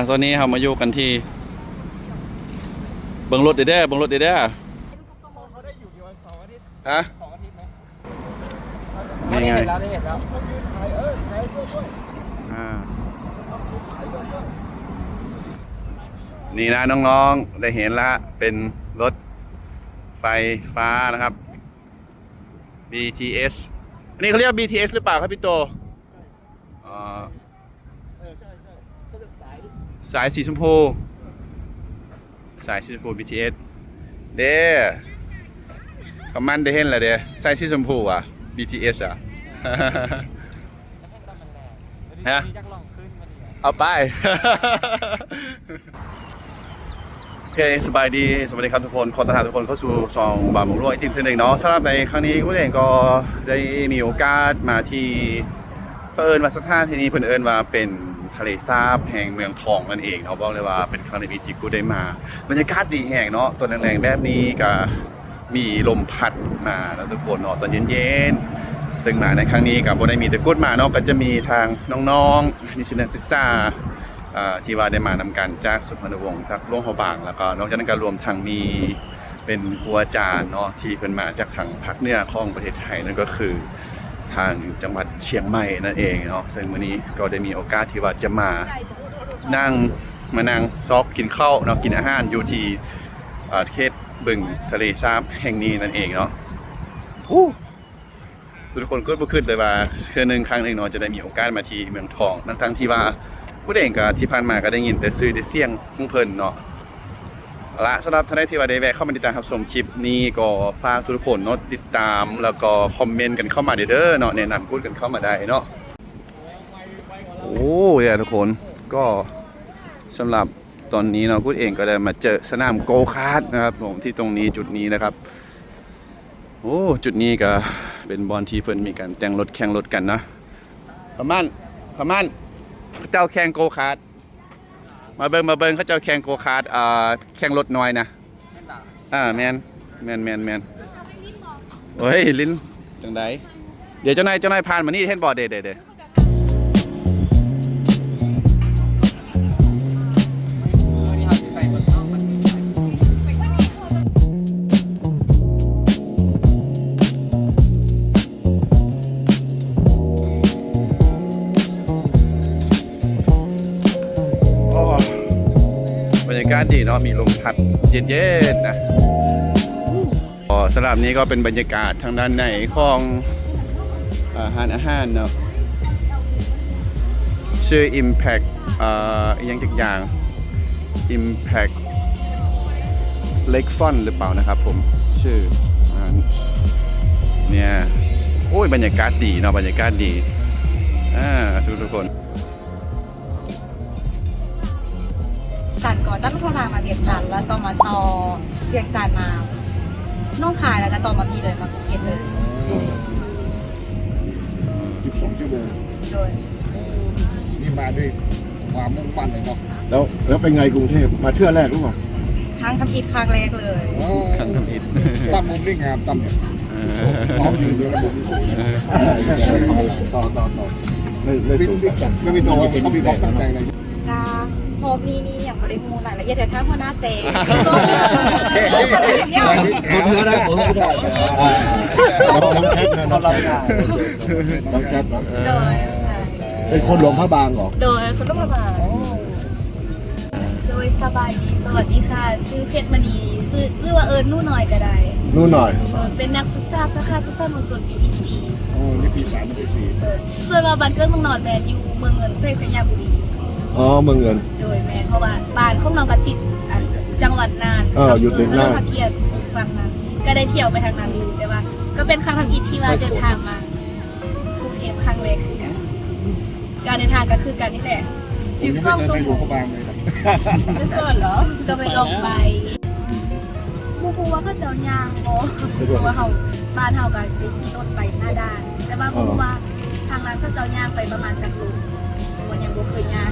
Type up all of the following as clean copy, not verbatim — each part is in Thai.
ตอนนี้เรามาอยู่กันที่เบิ่งรถเด้อเบิ่งรถเด้อเขาได้อยู่กี่วัน2 อาทิตย์ฮะ2 อาทิตย์ไหมนี่ไงได้เห็นแล้วถ่ายถ่ายด้วยนี่นะน้องๆได้เห็นละเป็นรถไฟฟ้านะครับ BTS อันนี้เขาเรียก BTS หรือเปล่าครับพี่โตใช่เขาเรียกสายสีชมพูBTS เด้คอมมันได้เห็นแล้วเด้สายสีชมพูอ่ะ BTS อ่ะฮะเอาไป โอเคสบายดีสวัสดีครับทุกคนขอต้อนรับทุกคนเข้าสู่ซองบาร์หมูรั่วไอติมเทนหนึ่งเนาะสำหรับในครั้งนี้กูเองก็ได้มีโอกาสมาที่เพิ่นว่าสถานที่นี้เพิ่นเอิ้นว่าเป็นทะเลสาบแห่งเมืองทองนั่นเองเขาบอกเลยว่าเป็นครั้งในชีวิตที่กูได้มาบรรยากาศดีแห่งเนาะตัวแรงๆแบบนี้ก็มีลมพัดมาแล้วทุกคนเนาะตอนเย็นๆซึ่งมาในครั้งนี้กับบ่ได้มีแต่กูดมาเนาะก็จะมีทางน้องๆนิสิตนักศึกษาที่ว่าได้มานำกันจากสุพรรณวงศ์จากหลวงพระบางแล้วก็นอกจากนั้นก็รวมทางมีเป็นครูอาจารย์เนาะที่เพิ่นมาจากทางภาคเหนือของประเทศไทยนั่นก็คือทางจังหวัดเชียงใหม่นั่นเองเนาะซึ่งวันนี้ก็ได้มีโอกาสที่ว่าจะมานั่งซอกกินข้าวเนาะกินอาหารอยู่ที่เขตบึงทะเลสาบแห่งนี้นั่นเองเนาะทุกคนก็บ่คิดเลยว่าครั้งหนึ่งเนาะจะได้มีโอกาสมาที่เมืองทองทั้งที่ว่ากูเองก็ที่ผ่านมาก็ได้ยินแต่ซื้อได้เสียงของเพิ่นเนาะละสำหรับท่านใดที่ว่าได้แวะเข้ามาติดตามรับชมคลิปนี้ก็ฝากทุกคนเนาะติดตามแล้วก็คอมเมนต์กันเข้ามาเด้อเนาะแนะนำกูกันเข้ามาได้เนาะโอ้ยทุกคนก็สำหรับตอนนี้เนาะกูเองก็ได้มาเจอสนามโกคาร์ทนะครับผมที่ตรงนี้จุดนี้นะครับโอ้จุดนี้ก็เป็นบอลที่เพิ่นมีการแต่งรถแข่งรถกันนะประมาณเจ้าแข่งโกคาร์ทมาเบิ่งเขาเจ้าแข่งโกคาร์ทแข่งรถน้อยนะแมนโอ้ยลิ้นจังไดเดี๋ยวเจ้านายผ่านมานี่เห็นบ่เด้บรรยากาศดีเนาะมีลมพัดเย็นๆนะสำหรับนี้ก็เป็นบรรยากาศทางด้านในของอาหารเนาะชื่อ Impact อย่าง Impact Lake Front หรือเปล่านะครับผมชื่อเนี่ยโอ้ยบรรยากาศดีเนาะบรรยากาศดีทุกคนจันก่อนตั้งพลามาเวียงจันทร์แล้วก็มาต่อเวียงจันทร์มาน้องคายแล้วก็ต่อมาพี่เลยมากรุงเทพเลย12 ชั่วโมงโดยนี่มาด้วยความมุ่งมั่นเลยเนาะแล้วเป็นไงกรุงเทพมาเที่ยวแรกหรือเปล่าครั้งทำอิฐครั้งแรกเลยครั้งทำอิฐตั้งมุมได้งามตั้งเนี่ยมองอยู่ด้วยมุมต่อไม่มีตัวเขามีบล็อกตั้งใจเลยพอพี่นี่อย่างไม่ได้มูลรายละเอียดแต่ถ้าหัวหน้าเจ๊ผมก็ได้น้องแคทโดยเป็นคนหลวงพระบางเหรอโดยคนหลวงพระบางโดยสบายดีสวัสดีค่ะชื่อเพชรมณีชื่อเรียกว่านู่นหน่อยก็ได้นู่นหน่อยเป็นนักศึกษาสาขาศึกษามงคลปีที่4นี่ปี3ปี4ส่วนมาบ้านเกิดเมืองนอนแมนอยู่เมืองเงินเพชรสัญญาบุรีเมืองเงินโดยแม่เพราะว่าบ้านของน้องก็ติดจังหวัดน่านอยู่ติดน่านพักเกียรติฟังนั้นก็ได้เที่ยวไปทางนั้นอยู่แต่ว่าก็เป็นครั้งทำอิฐที่ว่าเดินทางมากรุงเทพครั้งแรกคือกันการเดินทางก็คือการนี่แหละ12 ชั่วโมงไม่ส่วนเหรอก็ไปลงไปพูว่าเขาเจ้ายางเพราะว่าเขาบ้านเขาก็ไปขี่รถไปหน้าด้านแต่ว่าพูว่าทางนั้นเขาเจ้ายางไปประมาณจากลุงยังบ่เคยงาน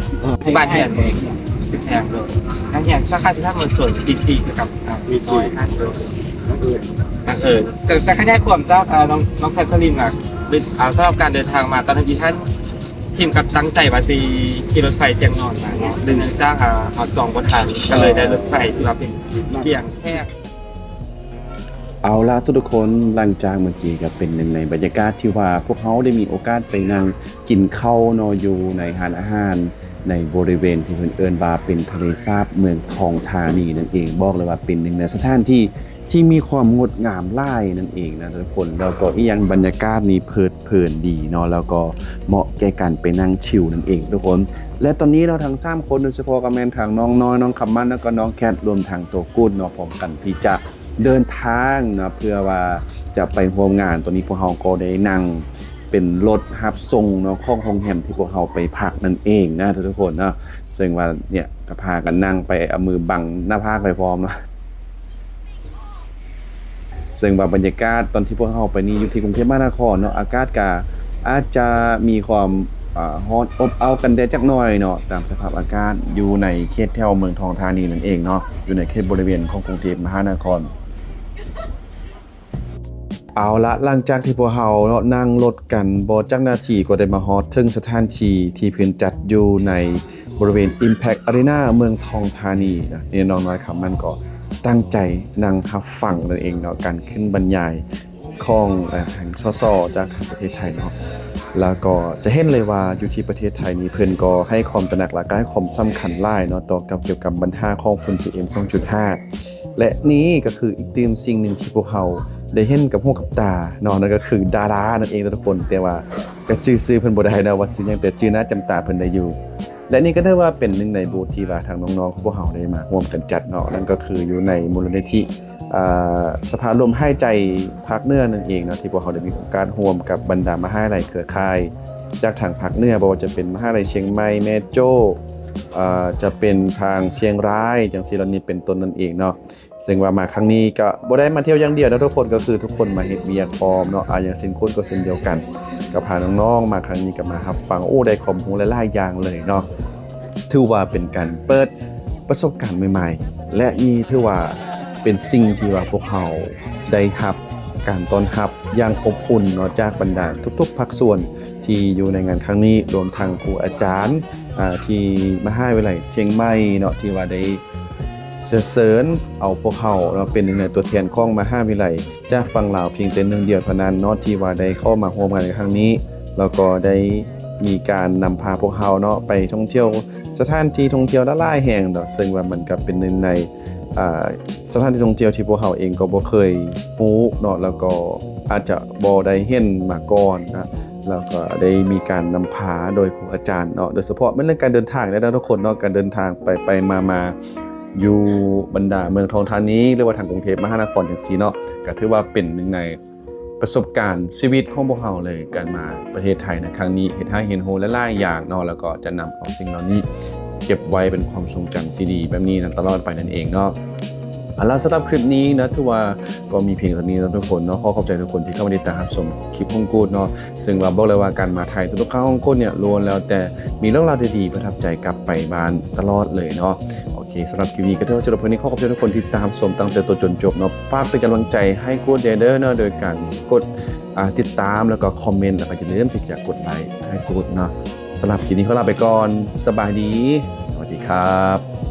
บ้านเฮียนเองแห่งเลยทั้งแห่งสาขาที่ท่านมันส่วนปีสี่นะครับมีน้อยท่านเลยจะขยายความเจ้าน้องแคทเธอรีนสำหรับการเดินทางมาตอนที่ท่าน ทีมกับตั้งใจว่าสิขี่รถไฟเตียงนอนมาเนาะดึงจากเขาจองบ่ทันก็เลยได้รถไฟที่ว่าเป็นเตียงแคบ เอาละทุกคนหลังจากเมื่อกี้ก็เป็นหนึ่งในบรรยากาศที่ว่าพวกเขาได้มีโอกาสไปนั่งกินข้าวนออยู่ในร้านอาหารในบริเวณที่เพิ่นเอิ้นว่าเป็นทะเลสาบเมืองทองธานีนั่นเองบอกเลยว่าเป็นหนึ่งในสถานที่ที่มีความงดงามหลายนั่นเองนะทุกคนแล้วก็อีกอย่างบรรยากาศนี้เพลินดีเนาะแล้วก็เหมาะแก่การไปนั่งชิลนั่นเองทุกคนและตอนนี้เราทั้ง3คนโดยเฉพาะกับแม่นทางน้องน้อยน้องคำมันแล้วก็น้องแคทรวมทางตัวกูดเนาะพร้อมกันที่จะเดินทางนะเพื่อว่าจะไปร่วมงานตัวนี้พวกเราก็ได้นั่งเป็นรถรับส่งเนาะของโรงแรมที่พวกเราไปพักนั่นเองนะทุกคนเนาะซึ่งว่าเนี่ยก็พากันนั่งไปเอามือบังหน้าผากไปพร้อมเนาะซึ่งว่าบรรยากาศตอนที่พวกเราไปนี่อยู่ที่กรุงเทพมหานครเนาะอากาศก็อาจจะมีความร้อนอบอ้าวกันแดดจักหน่อยเนาะตามสภาพอากาศอยู่ในเขตแถวเมืองทองธานีนั่นเองเนาะอยู่ในเขตบริเวณของกรุงเทพมหานครเอาละหลังจากที่พวกเราเนาะนั่งรถกันบ่จักนาทีก็ได้มาฮอดถึงสถานที่ที่เพิ่นจัดอยู่ในบริเวณ Impact Arena เมืองทองธานีนะนี่น้องน้อยคำมันก็ตั้งใจนั่งรับฟังนั่นเองเนาะการขึ้นบรรยายของทางส.จากทางประเทศไทยเนาะแล้วก็จะเห็นเลยว่าอยู่ที่ประเทศไทยนี้เพิ่นก็ให้ความตระหนักและก็ให้ความสำคัญหลายเนาะต่อกับเกี่ยวกับปัญหาของฝุ่น PM 2.5 และนี้ก็คืออีกตีมสิ่งหนึ่งที่พวกเราได้เห็นกับหูกับตาเนาะนั่นก็คือดารานั่นเองทุกคนแต่ว่าก็ชื่อเพิ่นบ่ได้นะว่าสิหยังแต่ชื่อหน้าจำตาเพิ่นได้อยู่และนี่ก็ถือว่าเป็นหนึ่งในบูธที่ว่าทางน้องๆของพวกเราได้มาร่วมกันจัดเนาะนั่นก็คืออยู่ในมูลนิธิสภาลมหายใจภาคเหนือนั่นเองเนาะที่พวกเราได้มีโอกาสร่วมกับบรรดามหาวิทยาลัยเครือข่ายจากทางภาคเหนือบ่ว่าจะเป็นมหาวิทยาลัยเชียงใหม่แม่โจ้จะเป็นทางเชียงรายจังซี่แล้วนี่เป็นต้นนั่นเองเนาะซึ่งว่ามาครั้งนี้ก็บ่ได้มาเที่ยวอย่างเดียวนะทุกคนก็คือทุกคนมาเฮ็ดเวียกพร้อมเนาะอย่างเช่นคนก็เช่นเดียวกันก็พาน้องๆมาครั้งนี้ก็มารับฟังได้ความรู้หลายๆอย่างเลยเนาะถือว่าเป็นการเปิดประสบการณ์ใหม่ๆและนี่ถือว่าเป็นสิ่งที่ว่าพวกเราได้รับการต้อนรับอย่างอบอุ่นเนาะจากบรรดาทุกๆภาคส่วนที่อยู่ในงานครั้งนี้รวมทั้งครูอาจารย์ที่มหาวิทยาลัยเชียงใหม่เนาะที่ว่าได้เสริญเอาพวกเขาเนาะเป็นหนึ่งในตัวแทนของมหาวิทยาลัยจากฝั่งลาวเพียงแต่หนึ่งเดียวเท่านั้นเนาะที่ว่าได้เข้ามาร่วมงานในครั้งนี้แล้วก็ได้มีการนำพาพวกเขาเนาะไปท่องเที่ยวสถานที่ท่องเที่ยวหลายแห่งเนาะซึ่งว่ามันก็เป็นหนึ่งในสถานที่ท่องเที่ยวที่พวกเขาเองก็บ่เคยรู้เนาะแล้วก็อาจจะบ่ได้เห็นมาก่อนนะแล้วก็ได้มีการนำพาโดยครูอาจารย์เนาะโดยเฉพาะเรื่องการเดินทางนะทุกคนเนาะการเดินทางไปมาอยู่บรรดาเมืองทองธานีหรือว่าทางกรุงเทพมหานครจังซี่เนาะก็ถือว่าเป็นหนึ่งในประสบการณ์ชีวิตของพวกเราเลยการมาประเทศไทยในครั้งนี้เห็นให้เห็นโหหลายๆอย่างเนาะแล้วก็จะนำเอาสิ่งเหล่านี้เก็บไว้เป็นความทรงจำที่ดีแบบนี้ตลอดไปนั่นเองเนาะแล้วสำหรับคลิปนี้นะถือว่าก็มีเพียงเท่านี้นะทุกคนเนาะขอขอบใจทุกคนที่เข้ามาติดตามรับชมคลิปฮ่องกูดเนาะซึ่งว่าบอกเลยว่าการมาไทยทุกๆครั้งฮ่องกูดเนี่ยล้วนแล้วแต่มีเรื่องราวดีๆประทับใจกลับไปบ้านตลอดเลยเนาะโอเคสำหรับคลิปนี้ก็ถือว่าจบวันนี้ขอขอบใจทุกคนที่ตามชมตั้งแต่ต้นจนจบเนาะฝากเป็นกำลังใจให้กูดเดอร์เนาะโดยการกดติดตามแล้วก็คอมเมนต์แล้วก็อย่าลืมที่จะกดไลค์ให้กูดเนาะสำหรับคลิปนี้ขอลาไปก่อนสบายดีสวัสดีครับ